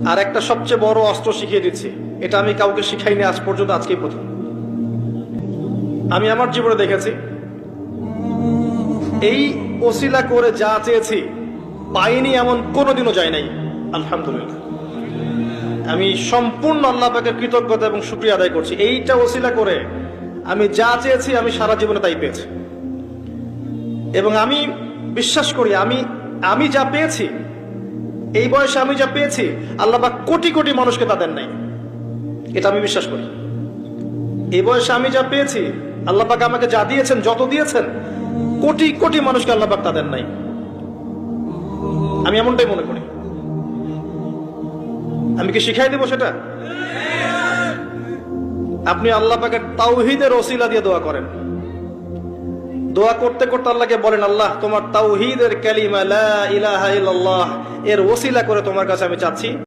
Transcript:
আর একটা সবচেয়ে বড় অস্ত্র শিখিয়ে দিচ্ছি, এটা আমি কাউকে শিখাইনি আজ পর্যন্ত, আজকেই প্রথম। আমি আমার জীবনে দেখেছি, এই ওসিলা করে যা চেয়েছি পাইনি এমন কোনোদিনও যায় নাই। আলহামদুলিল্লাহ, আমি সম্পূর্ণ আল্লাহ পাকের কৃতজ্ঞতা এবং শুকরিয়া আদায় করছি। এইটা ওসিলা করে আমি যা চেয়েছি আমি সারা জীবনে তাই পেয়েছি। এবং আমি বিশ্বাস করি আমি যা পেয়েছি, এই বয়সে আমি যা পেয়েছি, আল্লাহ পাক কোটি কোটি মানুষকে তা দেন নাই। এটা আমি বিশ্বাস করি। এই বয়সে আমি যা পেয়েছি, আল্লাহ পাক আমাকে যা দিয়েছেন, যত দিয়েছেন, কোটি কোটি মানুষকে আল্লাহ পাক তা দেন নাই। আমি এমনটাই মনে করি। আমি কি শিখাই দেব সেটা? আপনি আল্লাহ পাকের তাওহীদের ওসিলা দিয়ে দোয়া করেন। দোয়া করতে করতে আল্লাহকে বলেন, আল্লাহ তোমার তাওহীদের কালিমা লা ইলাহা ইল্লাল্লাহ এর ওসিলা করে তোমার কাছে আমি চাচ্ছি